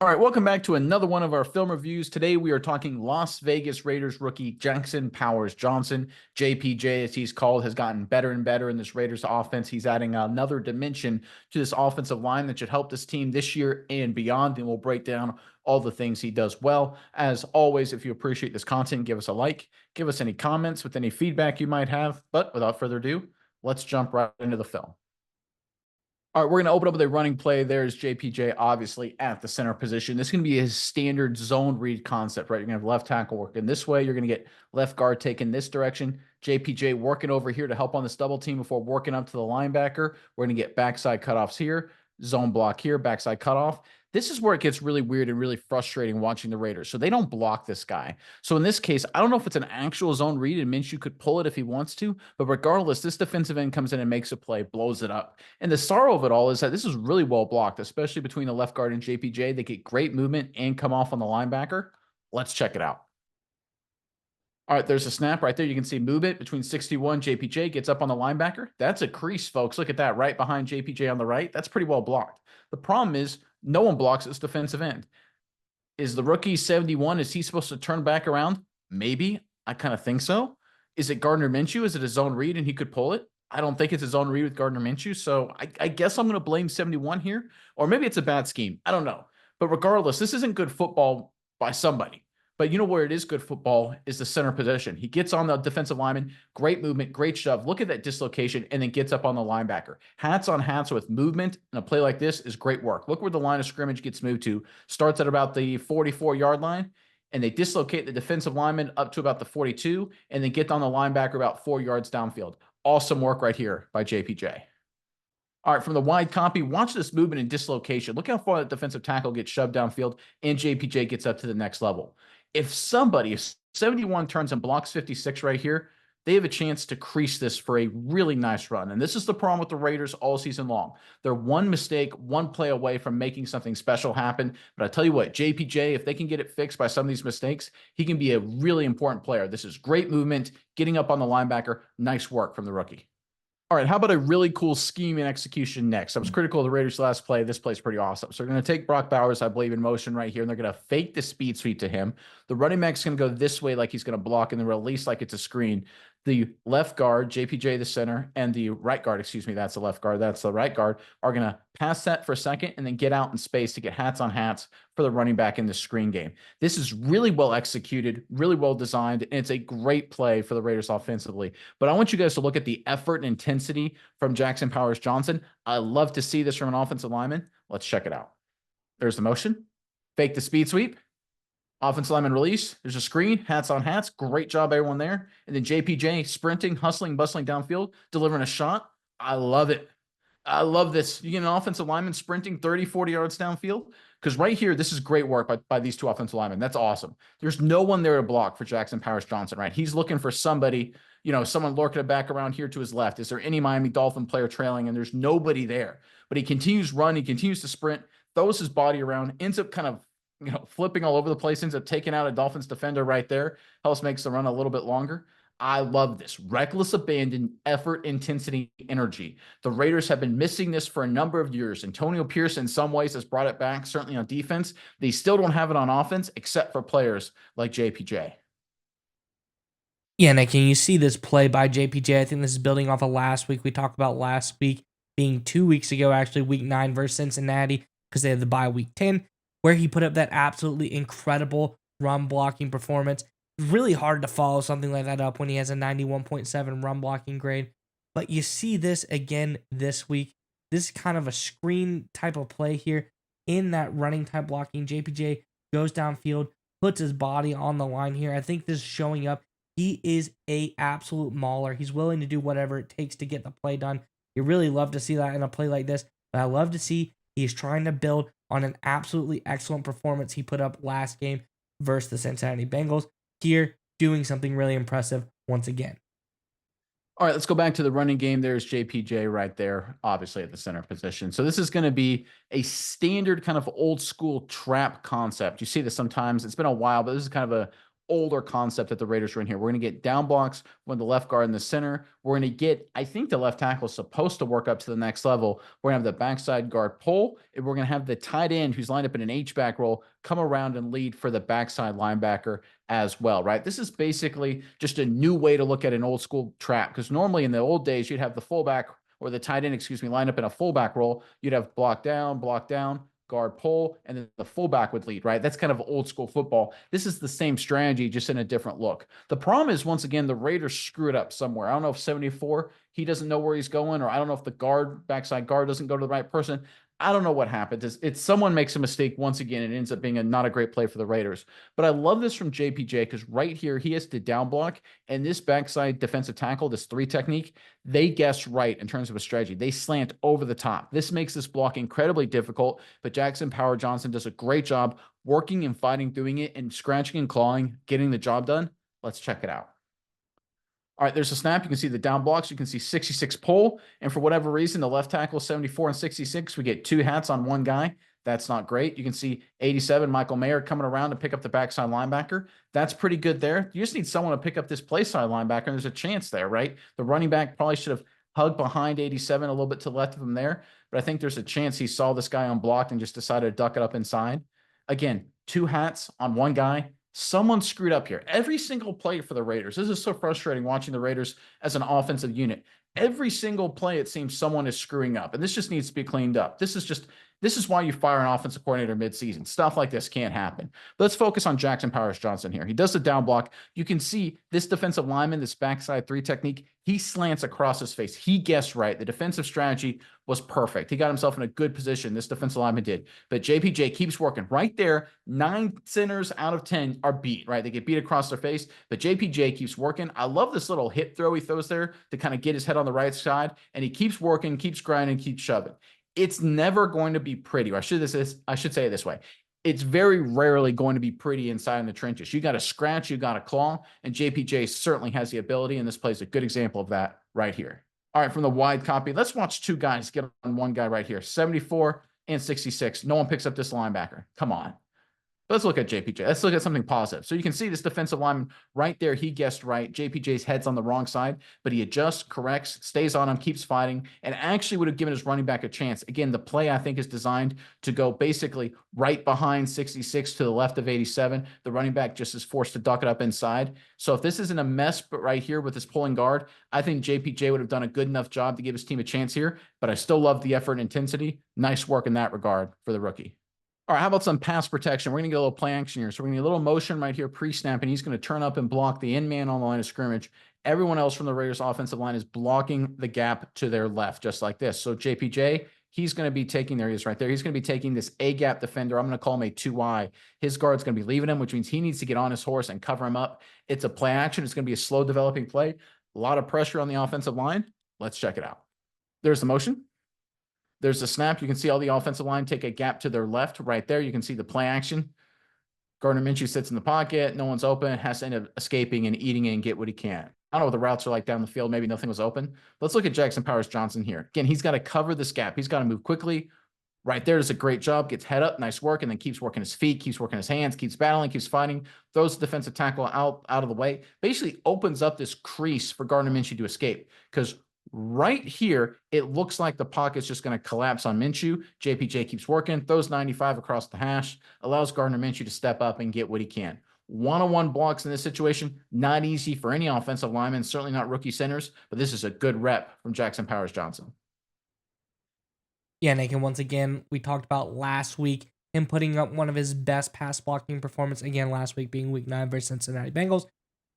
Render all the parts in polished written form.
All right, welcome back to another one of our film reviews. Today we are talking Las Vegas Raiders rookie Jackson Powers Johnson. JPJ, as he's called, has gotten better and better in this Raiders offense. He's adding another dimension to this offensive line that should help this team this year and beyond. And we'll break down all the things he does well. As always, if you appreciate this content, give us a like, give us any comments with any feedback you might have. But without further ado, let's jump right into the film. All right, we're going to open up with a running play. There's JPJ, obviously, at the center position. This is going to be his standard zone read concept, right? You're going to have left tackle working this way. You're going to get left guard taking this direction. JPJ working over here to help on this double team before working up to the linebacker. We're going to get backside cutoffs here, zone block here, backside cutoff. This is where it gets really weird and really frustrating watching the Raiders. So they don't block this guy. So in this case, I don't know if it's an actual zone read and Minshew could pull it if he wants to, but regardless, this defensive end comes in and makes a play, blows it up. And the sorrow of it all is that this is really well blocked, especially between the left guard and JPJ. They get great movement and come off on the linebacker. Let's check it out. All right, there's a snap right there. You can see movement between 61. JPJ gets up on the linebacker. That's a crease, folks. Look at that right behind JPJ on the right. That's pretty well blocked. The problem is no one blocks this defensive end. Is the rookie 71? Is he supposed to turn back around? Maybe. I kind of think so. Is it Gardner Minshew? Is it a zone read and he could pull it? I don't think it's a zone read with Gardner Minshew. So I guess I'm going to blame 71 here. Or maybe it's a bad scheme. I don't know. But regardless, this isn't good football by somebody. But you know where it is good football is the center position. He gets on the defensive lineman, great movement, great shove. Look at that dislocation, and then gets up on the linebacker. Hats on hats with movement, and a play like this is great work. Look where the line of scrimmage gets moved to. Starts at about the 44-yard line, and they dislocate the defensive lineman up to about the 42, and then get on the linebacker about 4 yards downfield. Awesome work right here by JPJ. All right, from the wide copy, watch this movement and dislocation. Look how far that defensive tackle gets shoved downfield, and JPJ gets up to the next level. If 71 turns and blocks 56 right here, they have a chance to crease this for a really nice run. And this is the problem with the Raiders all season long. They're one mistake, one play away from making something special happen. But I tell you what, JPJ, if they can get it fixed by some of these mistakes, he can be a really important player. This is great movement, getting up on the linebacker. Nice work from the rookie. All right, how about a really cool scheme and execution next? I was critical of the Raiders' last play. This play's pretty awesome. So they're going to take Brock Bowers, I believe, in motion right here, and they're going to fake the speed sweep to him. The running back's going to go this way like he's going to block, and then release like it's a screen. The left guard, JPJ the center, and the right guard, excuse me, that's the left guard, that's the right guard, are going to pass that for a second and then get out in space to get hats on hats for the running back in the screen game. This is really well executed, really well designed, and it's a great play for the Raiders offensively. But I want you guys to look at the effort and intensity from Jackson Powers Johnson. I love to see this from an offensive lineman. Let's check it out. There's the motion. Fake the speed sweep. Offensive lineman release. There's a screen. Hats on hats. Great job, everyone there. And then JPJ sprinting, hustling, bustling downfield, delivering a shot. I love it. I love this. You get an offensive lineman sprinting 30, 40 yards downfield. Because right here, this is great work by these two offensive linemen. That's awesome. There's no one there to block for Jackson Powers Johnson, right? He's looking for somebody, someone lurking back around here to his left. Is there any Miami Dolphin player trailing? And there's nobody there. But he continues run. He continues to sprint, throws his body around, ends up kind of flipping all over the place, ends up taking out a Dolphins defender right there. Helps makes the run a little bit longer. I love this. Reckless abandon, effort, intensity, energy. The Raiders have been missing this for a number of years. Antonio Pierce, in some ways, has brought it back, certainly on defense. They still don't have it on offense, except for players like JPJ. Yeah, Nick, can you see this play by JPJ? I think this is building off of last week. We talked about last week being 2 weeks ago, actually, week 9 versus Cincinnati, because they had the bye week 10, where he put up that absolutely incredible run blocking performance. Really hard to follow something like that up when he has a 91.7 run blocking grade. But you see this again this week. This is kind of a screen type of play here in that running type blocking. JPJ goes downfield, puts his body on the line here. I think this is showing up. He is a absolute mauler. He's willing to do whatever it takes to get the play done. You really love to see that in a play like this. But I love to see he's trying to build on an absolutely excellent performance he put up last game versus the Cincinnati Bengals. Here, doing something really impressive once again. All right, let's go back to the running game. There's JPJ right there, obviously at the center position. So this is going to be a standard kind of old school trap concept. You see this sometimes. It's been a while, but this is kind of a older concept that the Raiders are in here. We're going to get down blocks when the left guard in the center. We're going to get, I think the left tackle is supposed to work up to the next level. We're going to have the backside guard pull, and we're going to have the tight end who's lined up in an H-back role come around and lead for the backside linebacker as well, right? This is basically just a new way to look at an old school trap, because normally in the old days, you'd have the fullback or the tight end, line up in a fullback role. You'd have block down, guard pull, and then the fullback would lead, right? That's kind of old school football. This is the same strategy, just in a different look. The problem is, once again, the Raiders screw it up somewhere. I don't know if 74, he doesn't know where he's going, or I don't know if the backside guard doesn't go to the right person. I don't know what happened. It's someone makes a mistake once again, and it ends up being not a great play for the Raiders. But I love this from JPJ, because right here, he has to down block, and this backside defensive tackle, this 3 technique, they guess right in terms of a strategy. They slant over the top. This makes this block incredibly difficult, but Jackson Power Johnson does a great job working and fighting, doing it, and scratching and clawing, getting the job done. Let's check it out. All right, there's a snap. You can see the down blocks. You can see 66 pull. And for whatever reason, the left tackle 74 and 66. We get 2 hats on one guy. That's not great. You can see 87, Michael Mayer coming around to pick up the backside linebacker. That's pretty good there. You just need someone to pick up this play side linebacker, and there's a chance there, right? The running back probably should have hugged behind 87 a little bit to the left of him there, but I think there's a chance he saw this guy unblocked and just decided to duck it up inside. Again, 2 hats on one guy. Someone screwed up here. Every single play for the Raiders. This is so frustrating watching the Raiders as an offensive unit. Every single play, it seems someone is screwing up, and this just needs to be cleaned up. This is why you fire an offensive coordinator midseason. Stuff like this can't happen. But let's focus on Jackson Powers Johnson here. He does the down block. You can see this defensive lineman, this backside 3 technique, he slants across his face. He guessed right. The defensive strategy was perfect. He got himself in a good position. This defensive lineman did. But JPJ keeps working. Right there, 9 centers out of 10 are beat, right? They get beat across their face, but JPJ keeps working. I love this little hip throw he throws there to kind of get his head on the right side, and he keeps working, keeps grinding, keeps shoving. It's never going to be pretty. Or I should say it this way. It's very rarely going to be pretty inside in the trenches. You got to scratch, you got to claw, and JPJ certainly has the ability, and this plays a good example of that right here. All right, from the wide copy, let's watch 2 guys get on one guy right here, 74 and 66. No one picks up this linebacker. Come on. Let's look at JPJ. Let's look at something positive. So you can see this defensive lineman right there. He guessed right. JPJ's head's on the wrong side, but he adjusts, corrects, stays on him, keeps fighting, and actually would have given his running back a chance. Again, the play, I think, is designed to go basically right behind 66 to the left of 87. The running back just is forced to duck it up inside. So if this isn't a mess, but right here with this pulling guard, I think JPJ would have done a good enough job to give his team a chance here, but I still love the effort and intensity. Nice work in that regard for the rookie. All right, how about some pass protection? We're going to get a little play action here. So we're going to get a little motion right here pre-snap, and he's going to turn up and block the end man on the line of scrimmage. Everyone else from the Raiders offensive line is blocking the gap to their left, just like this. So JPJ, he's going to be taking, there he is right there. He's going to be taking this A-gap defender. I'm going to call him a 2I. His guard's going to be leaving him, which means he needs to get on his horse and cover him up. It's a play action. It's going to be a slow developing play. A lot of pressure on the offensive line. Let's check it out. There's the motion. There's the snap. You can see all the offensive line take a gap to their left right there. You can see the play action. Gardner Minshew sits in the pocket. No one's open. Has to end up escaping and eating it and get what he can. I don't know what the routes are like down the field. Maybe nothing was open. Let's look at Jackson Powers Johnson here. Again, he's got to cover this gap. He's got to move quickly. Right there does a great job. Gets head up. Nice work. And then keeps working his feet. Keeps working his hands. Keeps battling. Keeps fighting. Throws the defensive tackle out of the way. Basically opens up this crease for Gardner Minshew to escape. Because right here, it looks like the pocket's just going to collapse on Minshew. JPJ keeps working, throws 95 across the hash, allows Gardner Minshew to step up and get what he can. One-on-one blocks in this situation, not easy for any offensive lineman, certainly not rookie centers, but this is a good rep from Jackson Powers Johnson. Yeah, Nick, and once again, we talked about last week him putting up one of his best pass blocking performance, again, last week being week 9 versus Cincinnati Bengals.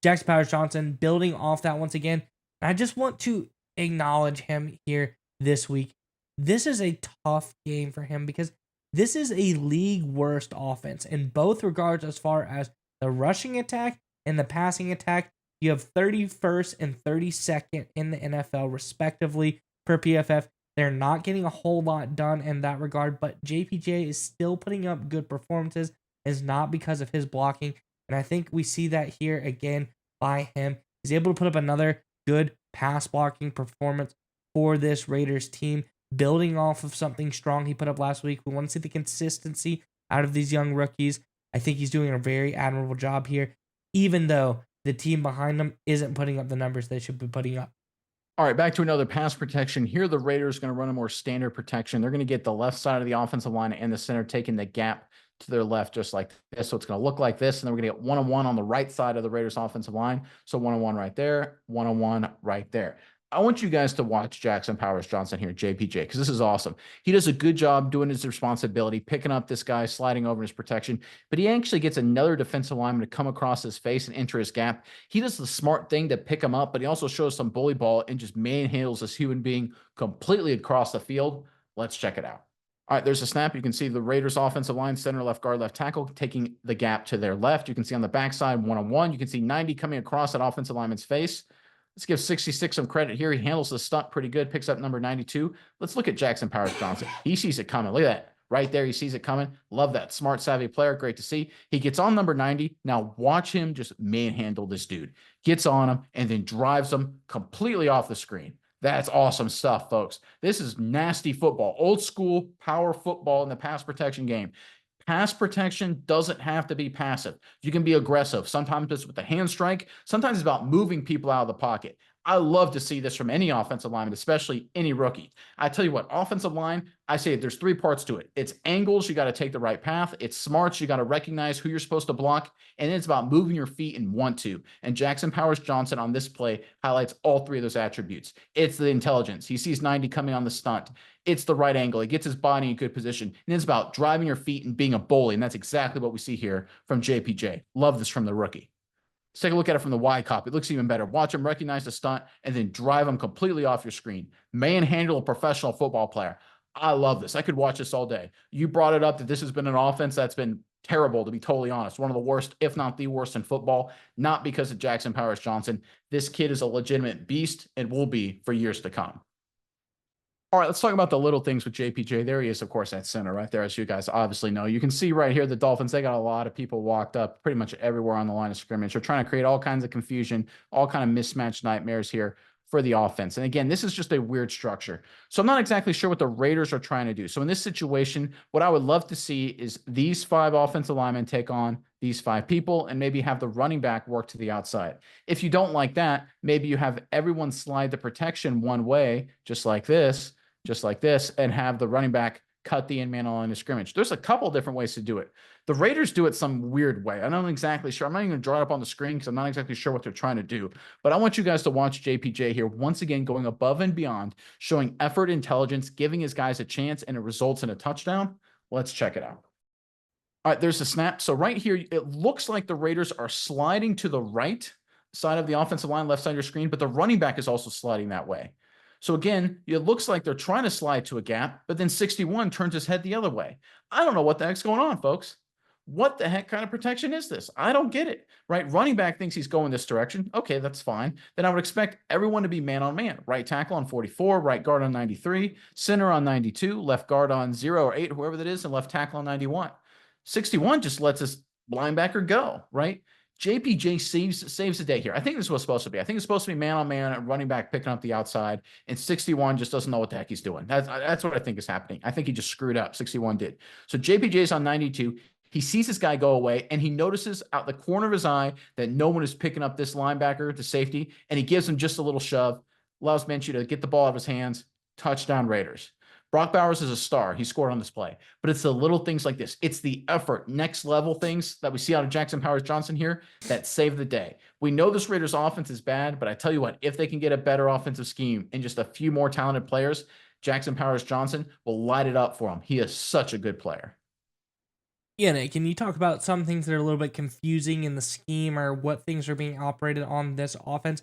Jackson Powers Johnson building off that once again. I just want to acknowledge him here this week. This is a tough game for him because this is a league worst offense in both regards as far as the rushing attack and the passing attack. You have 31st and 32nd in the NFL respectively per PFF. They're not getting a whole lot done in that regard, but JPJ is still putting up good performances. It's not because of his blocking, and I think we see that here again by him. He's able to put up another good pass blocking performance for this Raiders team, building off of something strong he put up last week. We want to see the consistency out of these young rookies. I think he's doing a very admirable job here. even though the team behind them isn't putting up the numbers they should be putting up. All right, back to another pass protection. Here, the Raiders are going to run a more standard protection. They're going to get the left side of the offensive line and the center taking the gap to their left, just like this. So it's going to look like this. And then we're going to get one-on-one on the right side of the Raiders offensive line. So one-on-one right there, one-on-one right there. I want you guys to watch Jackson Powers Johnson here, JPJ, because this is awesome. He does a good job doing his responsibility, picking up this guy, sliding over his protection, but he actually gets another defensive lineman to come across his face and enter his gap. He does the smart thing to pick him up, but he also shows some bully ball and just manhandles this human being completely across the field. Let's check it out. All right, there's a snap. You can see the Raiders offensive line, center, left guard, left tackle, taking the gap to their left. You can see on the backside, one-on-one. You can see 90 coming across that offensive lineman's face. Let's give 66 some credit here. He handles the stunt pretty good, picks up number 92. Let's look at Jackson Powers Johnson. He sees it coming. Look at that. Right there, he sees it coming. Love that. Smart, savvy player. Great to see. He gets on number 90. Now watch him just manhandle this dude. Gets on him and then drives him completely off the screen. That's awesome stuff, folks. This is nasty football. Old school power football in the pass protection game. Pass protection doesn't have to be passive. You can be aggressive. Sometimes it's with the hand strike. Sometimes it's about moving people out of the pocket. I love to see this from any offensive lineman, especially any rookie. I tell you what, offensive line, I say there's three parts to it. It's angles, you got to take the right path. It's smarts, you got to recognize who you're supposed to block. And then it's about moving your feet and want to. And Jackson Powers Johnson on this play highlights all three of those attributes. It's the intelligence. He sees 90 coming on the stunt. It's the right angle. He gets his body in good position. And it's about driving your feet and being a bully. And that's exactly what we see here from JPJ. Love this from the rookie. Let's take a look at it from the Y cop. It looks even better. Watch him recognize the stunt and then drive him completely off your screen. Manhandle a professional football player. I love this. I could watch this all day. You brought it up that this has been an offense that's been terrible, to be totally honest. One of the worst, if not the worst in football, not because of Jackson Powers Johnson. This kid is a legitimate beast and will be for years to come. All right, let's talk about the little things with JPJ. There he is, of course, at center right there, as you guys obviously know. You can see right here the Dolphins, they got a lot of people walked up pretty much everywhere on the line of scrimmage. They're trying to create all kinds of confusion, all kind of mismatched nightmares here for the offense. And again, this is just a weird structure. So I'm not exactly sure what the Raiders are trying to do. So in this situation, what I would love to see is these five offensive linemen take on these five people and maybe have the running back work to the outside. If you don't like that, maybe you have everyone slide the protection one way, just like this, and have the running back cut the in man on the scrimmage. There's a couple different ways to do it. The Raiders do it some weird way. I'm not exactly sure. I'm not even going to draw it up on the screen because I'm not exactly sure what they're trying to do. But I want you guys to watch JPJ here once again going above and beyond, showing effort, intelligence, giving his guys a chance, and it results in a touchdown. Let's check it out. All right, there's a snap. So right here, it looks like the Raiders are sliding to the right side of the offensive line, left side of your screen, but the running back is also sliding that way. So again, it looks like they're trying to slide to a gap, but then 61 turns his head the other way. I don't know what the heck's going on, folks. What the heck kind of protection is this? I don't get it, right? Running back thinks he's going this direction. Okay, that's fine. Then I would expect everyone to be man on man. Right tackle on 44, right guard on 93, center on 92, left guard on 0 or 8, whoever that is, and left tackle on 91. 61 just lets his linebacker go, right? JPJ saves the day here. I think this was supposed to be. I think it's supposed to be man on man, running back picking up the outside, and 61 just doesn't know what the heck he's doing. That's what I think is happening. I think he just screwed up. 61 did. So JPJ is on 92. He sees this guy go away, and he notices out the corner of his eye that no one is picking up this linebacker to safety, and he gives him just a little shove, allows Minshew to get the ball out of his hands. Touchdown Raiders. Brock Bowers is a star. He scored on this play. But it's the little things like this. It's the effort, next level things that we see out of Jackson Powers Johnson here that save the day. We know this Raiders offense is bad, but I tell you what, if they can get a better offensive scheme and just a few more talented players, Jackson Powers Johnson will light it up for him. He is such a good player. Yeah, Nick, can you talk about some things that are a little bit confusing in the scheme or what things are being operated on this offense?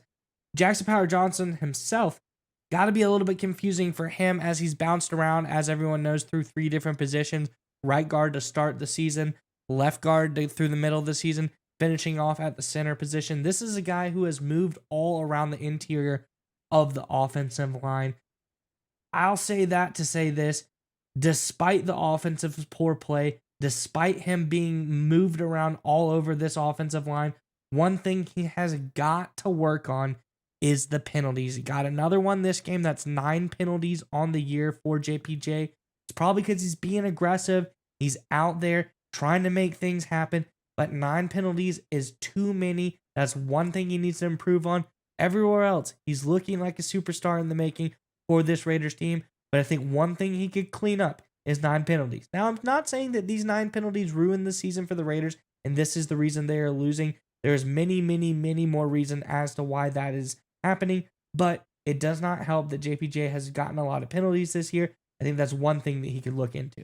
Jackson Power Johnson himself got to be a little bit confusing for him as he's bounced around, as everyone knows, through three different positions. Right guard to start the season, left guard through the middle of the season, finishing off at the center position. This is a guy who has moved all around the interior of the offensive line. I'll say that to say this, despite the offensive poor play, despite him being moved around all over this offensive line, one thing he has got to work on is the penalties. He got another one this game. That's 9 penalties on the year for JPJ. It's probably because he's being aggressive. He's out there trying to make things happen. but 9 penalties is too many. That's one thing he needs to improve on. Everywhere else, he's looking like a superstar in the making for this Raiders team. But I think one thing he could clean up is 9 penalties. Now, I'm not saying that these 9 penalties ruin the season for the Raiders, and this is the reason they are losing. There's many, many, many more reasons as to why that is happening, but it does not help that JPJ has gotten a lot of penalties this year. I think that's one thing that he could look into.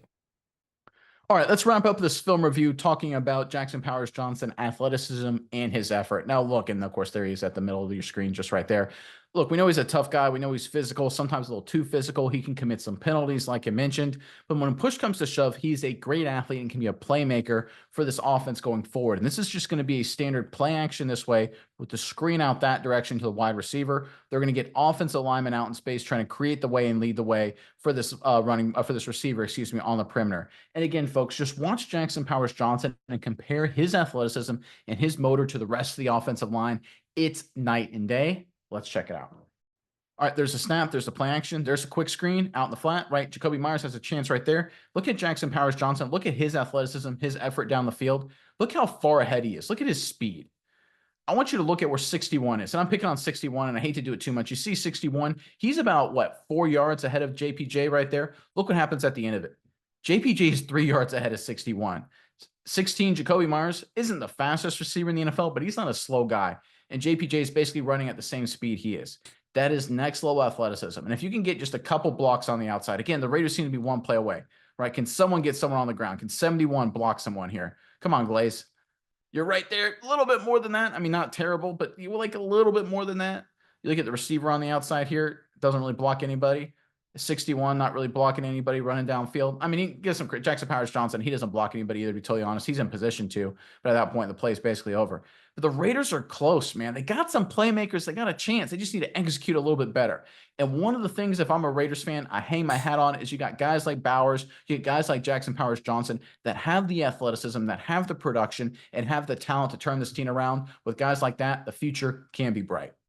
All right, let's wrap up this film review talking about Jackson Powers Johnson, athleticism, and his effort. Now, look, and of course, there he is at the middle of your screen, just right there. Look, we know he's a tough guy. We know he's physical, sometimes a little too physical. He can commit some penalties, like you mentioned. But when push comes to shove, he's a great athlete and can be a playmaker for this offense going forward. And this is just going to be a standard play action this way with the screen out that direction to the wide receiver. They're going to get offensive linemen out in space trying to create the way and lead the way for this for this receiver, on the perimeter. And again, folks, just watch Jackson Powers Johnson and compare his athleticism and his motor to the rest of the offensive line. It's night and day. Let's check it out. All right, there's a snap, there's a play action, there's a quick screen out in the flat, right? Jakobi Meyers has a chance right there. Look at Jackson Powers Johnson. Look at his athleticism, his effort down the field. Look how far ahead he is. Look at his speed. I want you to look at where 61 is. And I'm picking on 61, and I hate to do it too much. You see 61, he's about, 4 yards ahead of JPJ right there. Look what happens at the end of it. JPJ is 3 yards ahead of 61. 16, Jakobi Meyers isn't the fastest receiver in the NFL, but he's not a slow guy. And JPJ is basically running at the same speed he is. That is next level athleticism. And if you can get just a couple blocks on the outside, again, the Raiders seem to be one play away, right? Can someone get someone on the ground? Can 71 block someone here? Come on, Glaze. You're right there. A little bit more than that. I mean, not terrible, but you like a little bit more than that. You look at the receiver on the outside here. Doesn't really block anybody. 61, not really blocking anybody running downfield. I mean, he gets some Jackson Powers Johnson. He doesn't block anybody either, to be totally honest. He's in position to, but at that point, the play is basically over. But the Raiders are close, man. They got some playmakers. They got a chance. They just need to execute a little bit better. And one of the things, if I'm a Raiders fan, I hang my hat on is you got guys like Bowers, you get guys like Jackson Powers Johnson that have the athleticism, that have the production, and have the talent to turn this team around. With guys like that, the future can be bright.